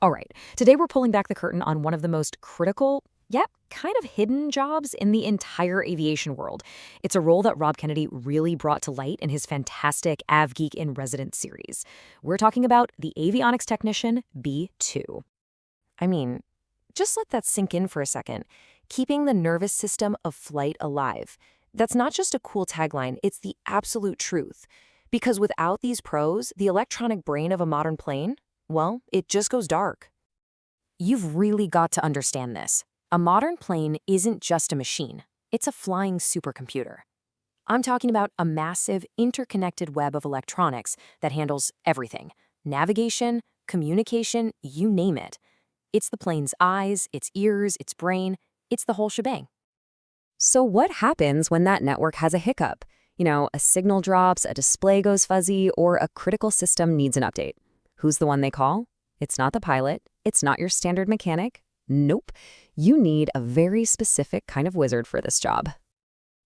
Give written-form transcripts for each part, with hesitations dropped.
All right, today we're pulling back the curtain on one of the most critical, yet kind of hidden jobs in the entire aviation world. It's a role that Rob Kennedy really brought to light in his fantastic AvGeek in Residence series. We're talking about the Avionics Technician B2. I mean, just let that sink in for a second. Keeping the nervous system of flight alive. That's not just a cool tagline, it's the absolute truth. Because without these pros, the electronic brain of a modern plane, well, it just goes dark. You've really got to understand this. A modern plane isn't just a machine. It's a flying supercomputer. I'm talking about a massive, interconnected web of electronics that handles everything. Navigation, communication, you name it. It's the plane's eyes, its ears, its brain. It's the whole shebang. So what happens when that network has a hiccup? A signal drops, a display goes fuzzy, or a critical system needs an update. Who's the one they call? It's not the pilot. It's not your standard mechanic. Nope. You need a very specific kind of wizard for this job.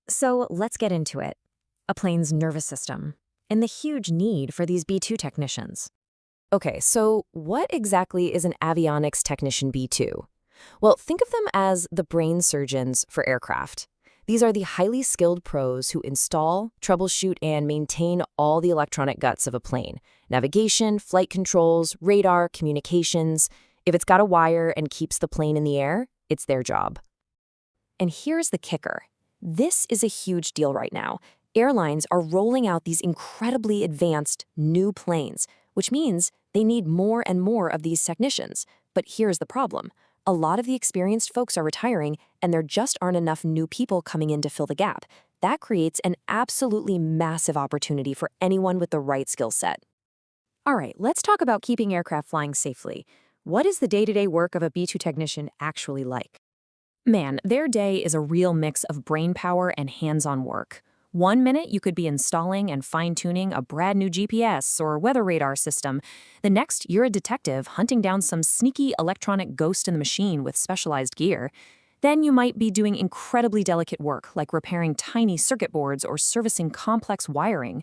So let's get into it. A plane's nervous system and the huge need for these B2 technicians. Okay, so what exactly is an avionics technician B2? Well, think of them as the brain surgeons for aircraft. These are the highly skilled pros who install, troubleshoot, and maintain all the electronic guts of a plane. Navigation, flight controls, radar, communications. If it's got a wire and keeps the plane in the air, it's their job. And here's the kicker. This is a huge deal right now. Airlines are rolling out these incredibly advanced new planes, which means they need more and more of these technicians. But here's the problem. A lot of the experienced folks are retiring, and there just aren't enough new people coming in to fill the gap. That creates an absolutely massive opportunity for anyone with the right skill set. All right, let's talk about keeping aircraft flying safely. What is the day-to-day work of a B2 technician actually like? Man, their day is a real mix of brain power and hands-on work. One minute, you could be installing and fine-tuning a brand new GPS or weather radar system. The next, you're a detective hunting down some sneaky electronic ghost in the machine with specialized gear. Then you might be doing incredibly delicate work, like repairing tiny circuit boards or servicing complex wiring.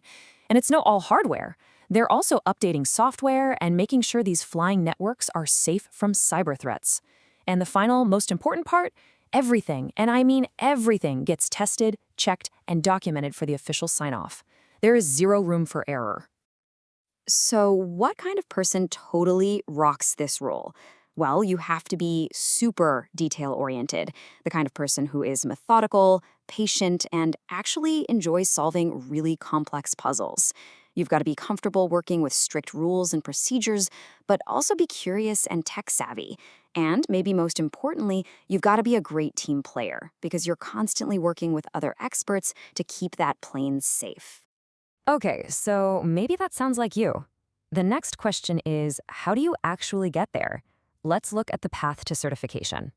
And it's not all hardware. They're also updating software and making sure these flying networks are safe from cyber threats. And the final, most important part, everything, and I mean everything, gets tested, checked, and documented for the official sign-off. There is zero room for error. So what kind of person totally rocks this role? Well, you have to be super detail-oriented, the kind of person who is methodical, patient, and actually enjoys solving really complex puzzles. You've got to be comfortable working with strict rules and procedures, but also be curious and tech-savvy. And maybe most importantly, you've got to be a great team player because you're constantly working with other experts to keep that plane safe. Okay, so maybe that sounds like you. The next question is, how do you actually get there? Let's look at the path to certification.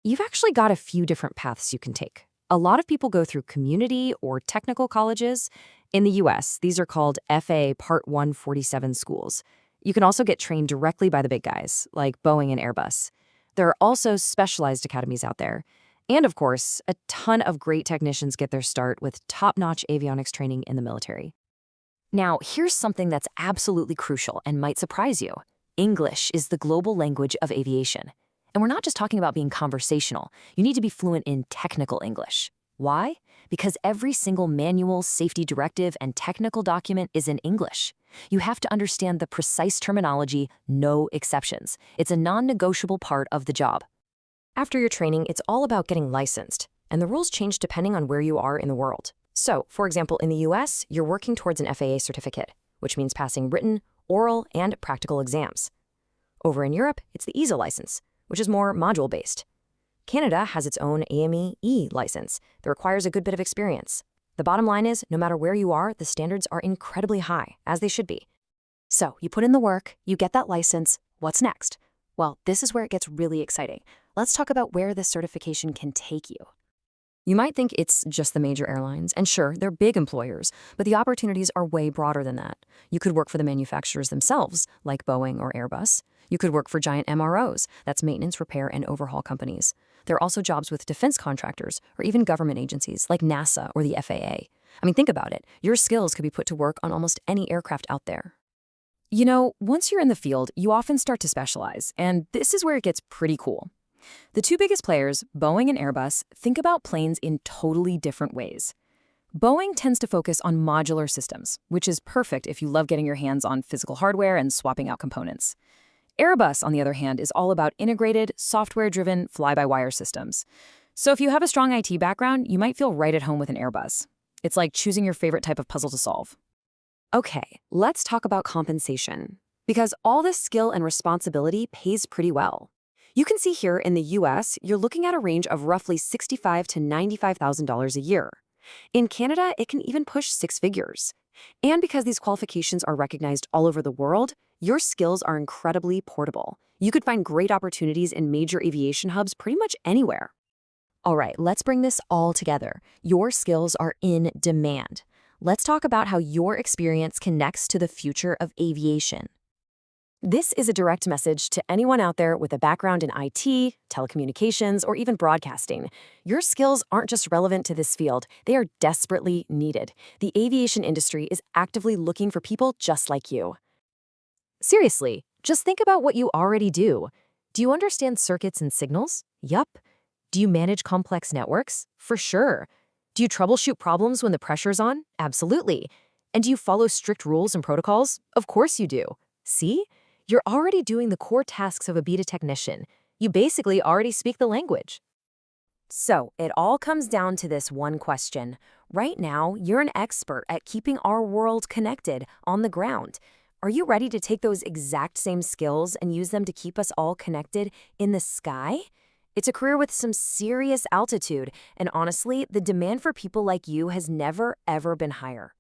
You've actually got a few different paths you can take. A lot of people go through community or technical colleges. In the US, these are called FAA Part 147 schools. You can also get trained directly by the big guys, like Boeing and Airbus. There are also specialized academies out there. And of course, a ton of great technicians get their start with top-notch avionics training in the military. Now, here's something that's absolutely crucial and might surprise you. English is the global language of aviation. And we're not just talking about being conversational. You need to be fluent in technical English. Why? Because every single manual, safety directive, and technical document is in English. You have to understand the precise terminology, no exceptions. It's a non-negotiable part of the job. After your training, it's all about getting licensed, and the rules change depending on where you are in the world. So, for example, in the US, you're working towards an FAA certificate, which means passing written, oral, and practical exams. Over in Europe, it's the EASA license, which is more module-based. Canada has its own AME-E license that requires a good bit of experience. The bottom line is, no matter where you are, the standards are incredibly high, as they should be. So, you put in the work, you get that license, what's next? Well, this is where it gets really exciting. Let's talk about where this certification can take you. You might think it's just the major airlines, and sure, they're big employers, but the opportunities are way broader than that. You could work for the manufacturers themselves, like Boeing or Airbus. You could work for giant MROs, that's maintenance, repair, and overhaul companies. There are also jobs with defense contractors or even government agencies like NASA or the FAA. I mean, think about it. Your skills could be put to work on almost any aircraft out there. You know, once you're in the field, you often start to specialize, and this is where it gets pretty cool. The two biggest players, Boeing and Airbus, think about planes in totally different ways. Boeing tends to focus on modular systems, which is perfect if you love getting your hands on physical hardware and swapping out components. Airbus, on the other hand, is all about integrated, software-driven, fly-by-wire systems. So if you have a strong IT background, you might feel right at home with an Airbus. It's like choosing your favorite type of puzzle to solve. Okay, let's talk about compensation. Because all this skill and responsibility pays pretty well. You can see here in the US, you're looking at a range of roughly $65,000 to $95,000 a year. In Canada, it can even push six figures. And because these qualifications are recognized all over the world, your skills are incredibly portable. You could find great opportunities in major aviation hubs pretty much anywhere. All right, let's bring this all together. Your skills are in demand. Let's talk about how your experience connects to the future of aviation. This is a direct message to anyone out there with a background in IT, telecommunications, or even broadcasting. Your skills aren't just relevant to this field, they are desperately needed. The aviation industry is actively looking for people just like you. Seriously, just think about what you already do. Do you understand circuits and signals? Yup. Do you manage complex networks? For sure. Do you troubleshoot problems when the pressure's on? Absolutely. And do you follow strict rules and protocols? Of course you do. See? You're already doing the core tasks of a beta technician. You basically already speak the language. So, it all comes down to this one question. Right now, you're an expert at keeping our world connected on the ground. Are you ready to take those exact same skills and use them to keep us all connected in the sky? It's a career with some serious altitude, and honestly, the demand for people like you has never, ever been higher.